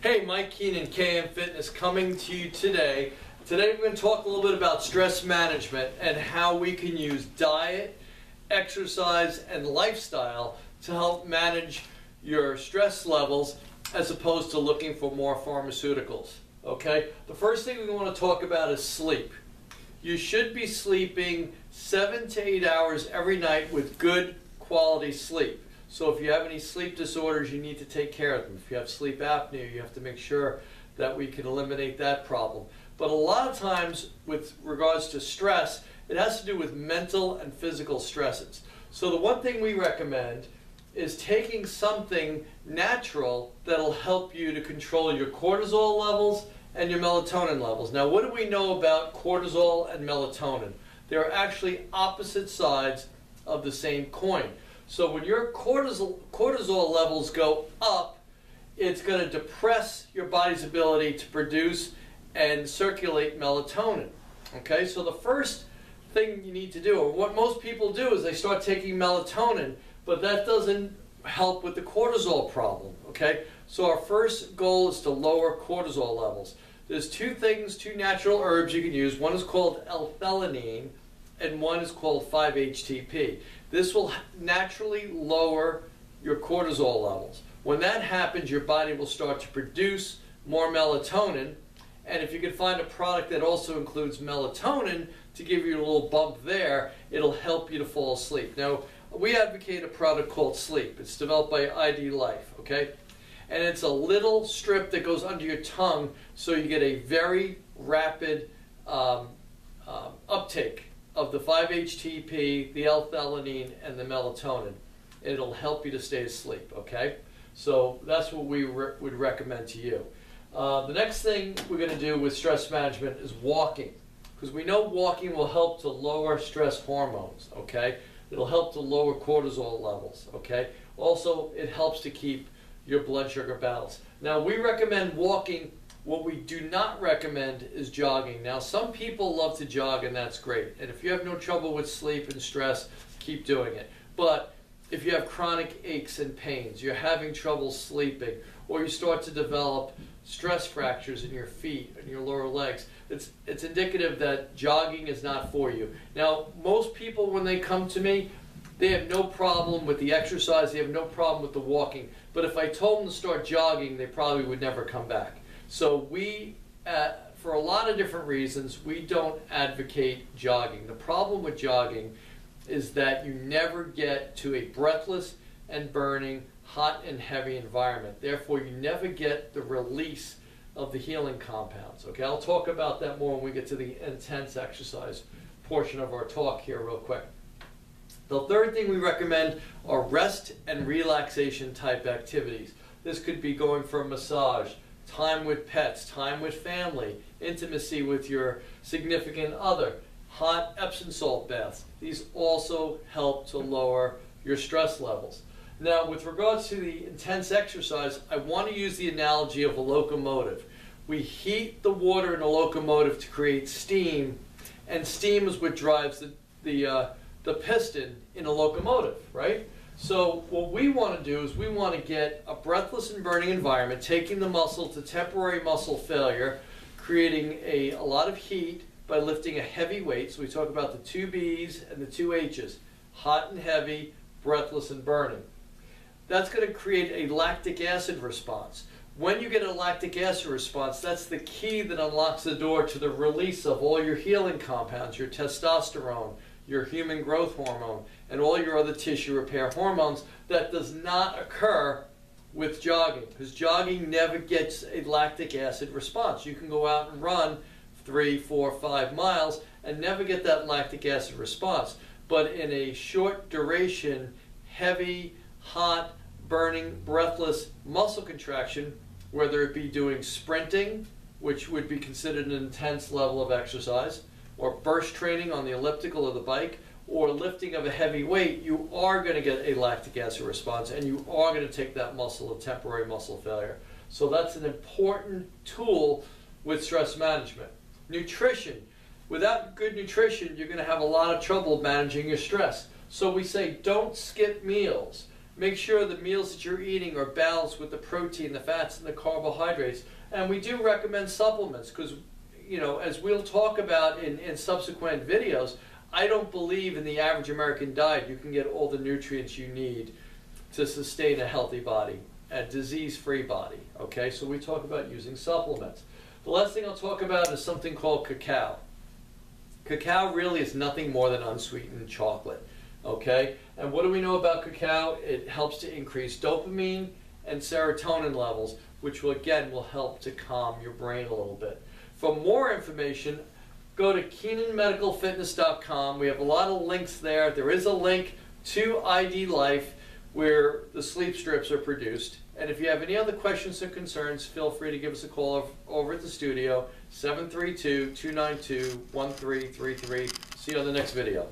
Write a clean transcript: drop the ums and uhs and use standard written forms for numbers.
Hey, Mike Keenan, KM Fitness, coming to you today. Today we're going to talk a little bit about stress management and how we can use diet, exercise, and lifestyle to help manage your stress levels as opposed to looking for more pharmaceuticals. Okay? The first thing we want to talk about is sleep. You should be sleeping 7 to 8 hours every night with good quality sleep. So if you have any sleep disorders, you need to take care of them. If you have sleep apnea, you have to make sure that we can eliminate that problem. But a lot of times with regards to stress, it has to do with mental and physical stresses. So the one thing we recommend is taking something natural that'll help you to control your cortisol levels and your melatonin levels. Now, what do we know about cortisol and melatonin? They're actually opposite sides of the same coin. So when your cortisol levels go up, it's going to depress your body's ability to produce and circulate melatonin. Okay, so the first thing you need to do, or what most people do, is they start taking melatonin, but that doesn't help with the cortisol problem. Okay, so our first goal is to lower cortisol levels. There's two natural herbs you can use. One is called L-theanine, and one is called 5-HTP. This will naturally lower your cortisol levels. When that happens, your body will start to produce more melatonin, and if you can find a product that also includes melatonin to give you a little bump there, it'll help you to fall asleep. Now, we advocate a product called Sleep. It's developed by ID Life, okay? And it's a little strip that goes under your tongue, so you get a very rapid uptake of the 5-HTP, the L-theanine, and the melatonin. It'll help you to stay asleep, okay? So that's what we would recommend to you. The next thing we're going to do with stress management is walking, because we know walking will help to lower stress hormones, okay? It'll help to lower cortisol levels, okay? Also, it helps to keep your blood sugar balanced. Now, we recommend walking. What we do not recommend is jogging. Now, some people love to jog, and that's great. And if you have no trouble with sleep and stress, keep doing it. But if you have chronic aches and pains, you're having trouble sleeping, or you start to develop stress fractures in your feet and your lower legs, it's indicative that jogging is not for you. Now, most people, when they come to me, they have no problem with the exercise, they have no problem with the walking. But if I told them to start jogging, they probably would never come back. So we, for a lot of different reasons, we don't advocate jogging. The problem with jogging is that you never get to a breathless and burning, hot and heavy environment. Therefore, you never get the release of the healing compounds. Okay, I'll talk about that more when we get to the intense exercise portion of our talk here real quick. The third thing we recommend are rest and relaxation type activities. This could be going for a massage, time with pets, time with family, intimacy with your significant other, hot Epsom salt baths. These also help to lower your stress levels. Now, with regards to the intense exercise, I want to use the analogy of a locomotive. We heat the water in a locomotive to create steam, and steam is what drives the piston in a locomotive, right? So what we want to do is we want to get a breathless and burning environment, taking the muscle to temporary muscle failure, creating a lot of heat by lifting a heavy weight. So we talk about the 2 B's and the 2 H's, hot and heavy, breathless and burning. That's going to create a lactic acid response. When you get a lactic acid response, that's the key that unlocks the door to the release of all your healing compounds, your testosterone, your human growth hormone, and all your other tissue repair hormones. That does not occur with jogging, because jogging never gets a lactic acid response. You can go out and run 3, 4, 5 miles and never get that lactic acid response. But in a short duration, heavy, hot, burning, breathless muscle contraction, whether it be doing sprinting, which would be considered an intense level of exercise, or burst training on the elliptical or the bike, or lifting of a heavy weight, you are going to get a lactic acid response, and you are going to take that muscle of temporary muscle failure. So that's an important tool with stress management. Nutrition. Without good nutrition, you're going to have a lot of trouble managing your stress. So we say don't skip meals. Make sure the meals that you're eating are balanced with the protein, the fats, and the carbohydrates. And we do recommend supplements because, you know, as we'll talk about in subsequent videos, I don't believe in the average American diet you can get all the nutrients you need to sustain a healthy body, a disease-free body. Okay, so we talk about using supplements. The last thing I'll talk about is something called cacao. Cacao really is nothing more than unsweetened chocolate. Okay, and what do we know about cacao? It helps to increase dopamine and serotonin levels, which will help to calm your brain a little bit. For more information, go to KeenanMedicalFitness.com. We have a lot of links there. There is a link to ID Life where the sleep strips are produced. And if you have any other questions or concerns, feel free to give us a call over at the studio, 732-292-1333. See you on the next video.